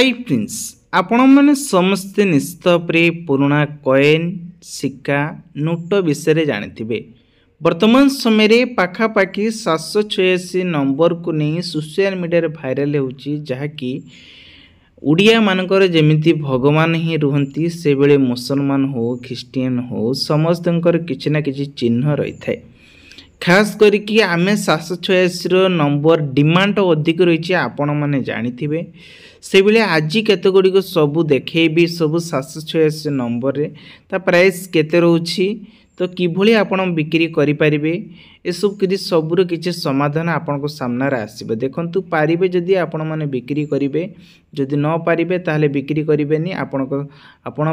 Hi friends आपण मैंने समस्ते निस्तप्रे पुराणा कॉइन सिक्का नोट विषय जानते वर्तमान समय पाखापाखि 786 नंबर को नहीं सोशल मीडिया भाइराल होची जहाँकि उड़िया मानकर जमिति भगवान ही रुहंती से बेले मुसलमान हो ख्रिस्टियन हो समस्त किसी ना किसी चिन्ह रही है। खास करके आम 786 नंबर डिमांड अधिक रही आपण मैंने जानी से बेले आज केते गुड़िक सबू देखेबी सब 786 नंबर रे ता प्राइस केते रोची तो किभली आपण बिक्री करि परिबे ए सब किछि सबुर किछि समाधान आपण को सामना रे आसीबे। देखंतु पारिबे जदि आपण माने बिक्री करिवे जदि न पारिबे ताहले बिक्री करिवेनी आपण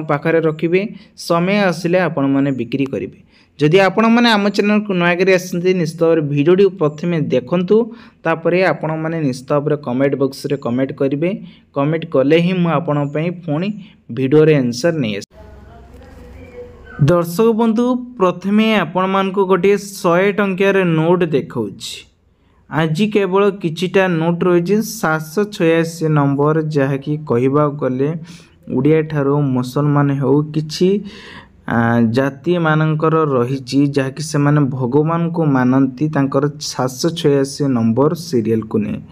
पाखरे रखिबे समय आसिले आपण माने बिक्री करिवे। जदि आपण माने आम चैनल को नया करी आसंती निश्चित भाव वीडियो प्रथमे देखंतु तापरे आपण माने निश्चित भाव कमेंट बॉक्स रे कमेंट करिवे। कमेंट कले ही मु आपण पई पुणी वीडियो रे आंसर नै दर्शक बंधु प्रथमे आपण मान को गोटे 100 टंकियार नोट देखाउछि। आज केवल किछिटा नोट रही 786 नंबर जहाँकि कहबा गले उड़िया ठारो मुसलमान हो किछि जाति मानकर रही जहाँकि से माने भगवान को मानती तांकर 786 नंबर सीरियल को नहीं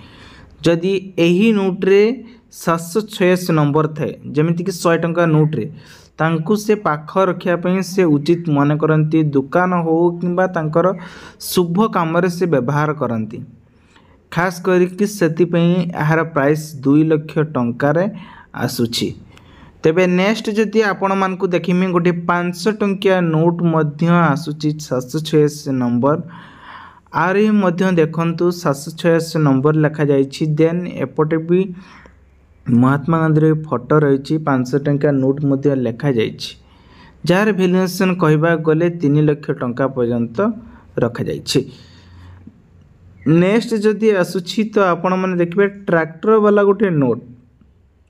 जदि यही नोट रे 786 नंबर थाए जमीती कि 100 टंका नोट रे तांकु से पाख रखिया से उचित मन करती दुकान हो किंबा तांकर शुभ काम रे से व्यवहार करती। खास करके सेतिपई यार प्राइस 2 लाख टंका रे आसुछि। तेबे नेक्स्ट जदि आपण मान को देखिमी गोटे 500 टंकिया नोट मध्य आसुछि 786 नंबर आरे मध्य देखंतु 786 नंबर लिखा जाइछि। देन एपटे भी महात्मा गांधी फोटो रही 500 टंकिया नोट मध्य लिखा जाइछि जार वैल्यूएशन कहबा गले 3 लाख टंका पर्यंत रखा जाइछि। नेक्स्ट जदि आसुछि तो आपण माने देखबे ट्रैक्टर वाला गोटे नोट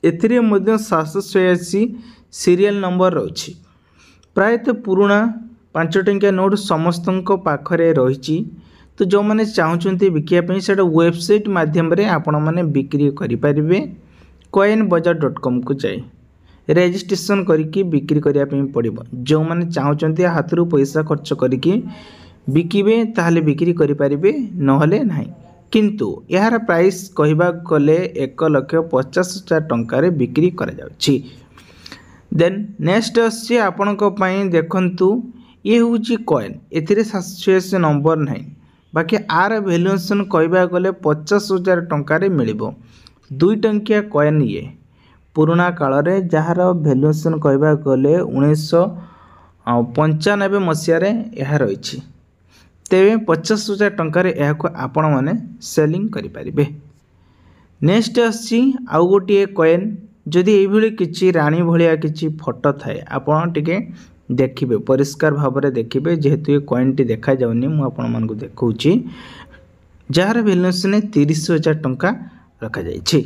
एथिरे मध्य 786 सीरियल नंबर रही प्रायतः पुराना 5 टंकिया नोट समस्त पाखरे रही तो जो मैंने चाहते बिकापी से वेबसाइट माध्यम रे आपण मैंने बिक्री करें coinbazaar.com को जाए रजिस्ट्रेशन करके बिक्री करने पड़ो। जो मैंने चाहते हाथ रू पैसा खर्च करके बिकिबे ताहले बिक्री करें नहले नहीं किंतु यार प्राइस कहबा गले 1,50,000 टंका रे बिक्री करा जाउछि। देन नेक्स्ट आछि आपन को पई देखंतु ये होछि कॉइन एथिरे 786 नंबर नहीं बाकी आर वैल्यूएशन कहबा गले 50,000 टंका रे मिलिबो। 2 टंकिया कॉइन ये पुराना काल रे जहार वैल्यूएशन कहबा गले 1995 मसिया रे यह रही तेरे 50,000 टंकार आपण मैंने सेलिंग करें। नेक्स्ट आसी आउ गोटे कॉइन जदि ये किसी राणी भाया किसी फोटो थाए आपण टिके देखिए परिष्कार भाव में देखिए जेहेतु ये कॉइन टी देखा जाऊनी मुझे देखा जार वैल्यूएशन 30,000 टंका रखा जाइए।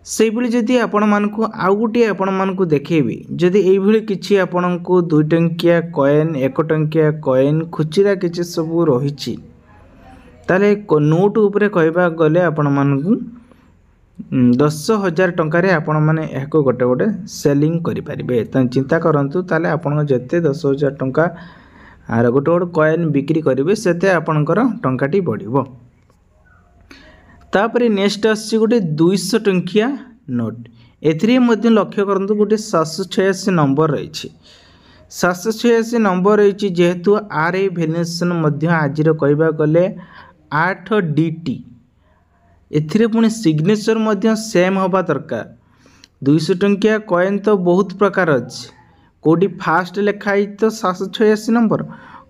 से जदि आपण मानकु आउ गोटे आपण मानकु देखेबी जदि ये किसी आपण को 2 टंकिया कॉइन 1 टंकिया कॉइन खुचरा किसी सब रही ताले नोट उपरे कहबा गले आपण मानकु 10,000 टंका रे आपण माने एको गोटे गोटे सेलिंग करि परिबे। त चिंता करंतु ताले आपण जते 10,000 टंका आर गोटे गोटे कॉइन बिक्री करिवे सेते आपणकर टंकाटी बढ़िबो। तापरे नेक्स्ट आसी गोटे 200 टंकिया नोट एथरे मध्य लक्ष्य करंतु गोटे 786 नंबर रही 786 नंबर रही जेहेतु आर ए वैल्यूएशन मध्य आज कहबा गले 8 DT एथिरे पुणी सिग्नेचर मध्य सेम होबा दरकार। 200 टंकिया कॉइन तो बहुत प्रकार अच्छे कोडी फास्ट लिखाई तो 786 नंबर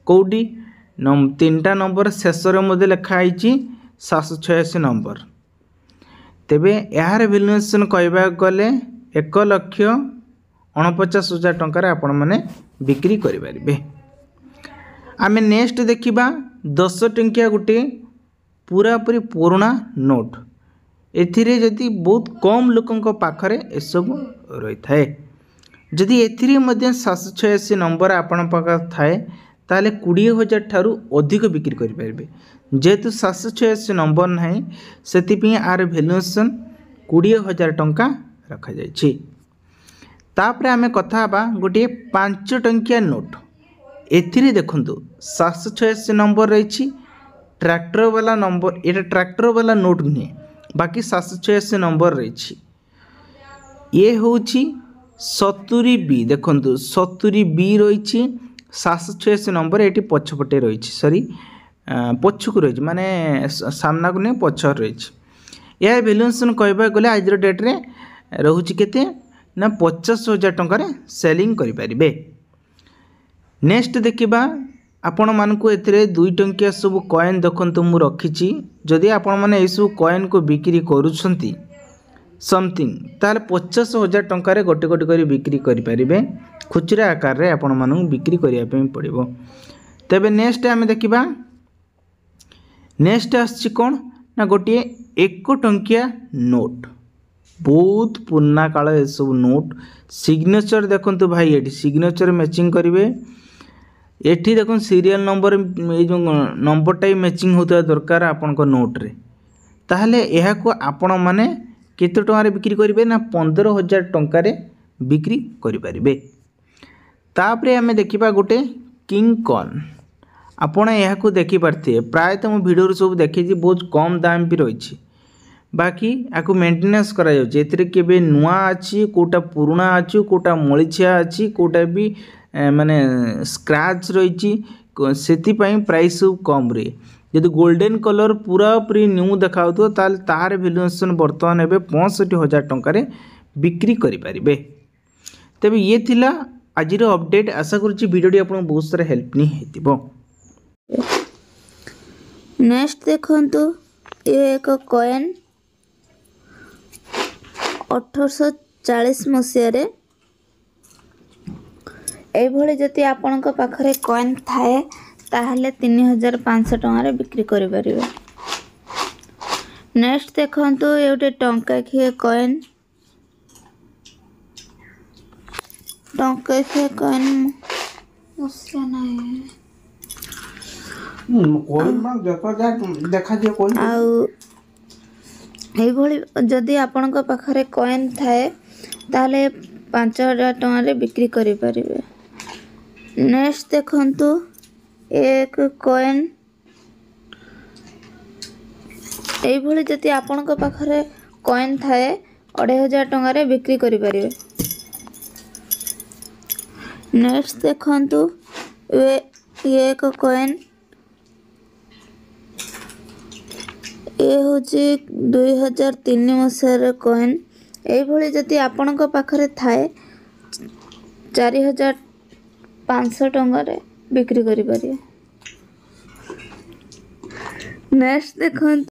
कोडी 3टा नंबर शेष मध्य लिखाई 786 नंबर तेबे यार वैल्यूएशन कहबा गले 1,49,000 टंका आपण माने बिक्री करें। आम नेक्स्ट देखिबा 10 टंकिया गोटे पूरा पूरी पुराना नोट एथिरे जदि बहुत कम लोकंक पाखरे एसब रही थाए जदि एथिरे मध्य 786 नंबर आपण पाख थाए ताले 20,000 ठारू अधिक बिक्री करें जेहेतु 786 नंबर नहीं से आर वैल्यूएशन 20,000 टंका रखा जाइछि। तापरे आमे कथा हबा गोटे 5 टंकिया नोट। एथिरे देखंतु 786 नंबर रही ट्रैक्टर वाला नंबर, ये ट्रैक्टर वाला नोट नुहे बाकी 786 नंबर रही। ये हूँ 70 बी, देखंतु 70 बी रही 786 नंबर ये पछपटे रही, सॉरी पछक रही माने सामना को नहीं पछर रही। यह वैल्यूएशन कहबा गले आज डेट रे रोचे केते ना 50,000 टंकार सेलिंग करें। नेक्स्ट देखा आपण मानक ए 2 टंकिया सब कॉइन देखते मुझे रखी। जदि आपण मैंने सब कॉइन को बिक्री करुँच समथिंग ताल 50,000 टंकार गोटे गोटे कर बिक्री करें। खुचरा आकार रे आपण मानक बिक्री करने पड़ो। तेबे नेक्स्ट आम देखा नेक्स्ट आसी कौन ना गोटे 1 टंकिया नोट, बहुत पुराना काल ये सब नोट। सिग्नेचर देखंतु भाई, ये सिग्नेचर मैचिंग करेंगे। ये देखो सीरियल नंबर, ये जो नंबर टाइप मैचिंग होता दरकार आपण को नोट रे, ताहले यह को आपण माने केते टंका रे बिक्री करेंगे ना 15,000 टंका रे बिक्री करें। तापरे आमे देखिबा गोटे किंग कॉर्न। आपण यह को देखि पारथे प्रायतः मो वीडियो सब देखी बहुत कम दाम भी रही। बाकी आपको मेंटेनेंस करा जाउछि। एथिरे केबे नुआ अछि, कोटा पुराना अछि, कोटा मलिछिया अछि, कोटा भी माने स्क्रैच रही, सेति पई प्राइस सब कम रे। यदि गोल्डन कलर पूरा पूरी न्यू देखाउतो ताल तार वैल्यूएशन वर्तमान एबे 65,000 टंका रे बिक्री करि परिबे। तबे ये थिला आजिर अपडेट। आशा करूछि वीडियोटी आपन बहुत सारा हेल्प नि हेतिबो। नेक्स्ट देखंतु ये एक कॉइन 1840 मसीह एभली जदि आपण पाखरे कॉइन थाए ताहले 3,500 टंका बिक्री करें। नेक्स्ट देखंतु ये गोटे टंकाखिए कॉइन, टंकाखिए कॉइन जदि आपण पाखरे कॉइन थाए ताहले 5,000 टंका बिक्री करें। नेक्स्ट देखंतु एक कॉइन एभली जदि आपण पाखरे कॉइन थाए 2,500 टंका बिक्री करें। नेक्स्ट देखंतु ये एक कॉइन, ये हूँ 2003 मसीहार कॉइन। एभली जदि आपण पाखरे थाए 4,500 टंका बिक्री करें। नेक्स्ट देखंतु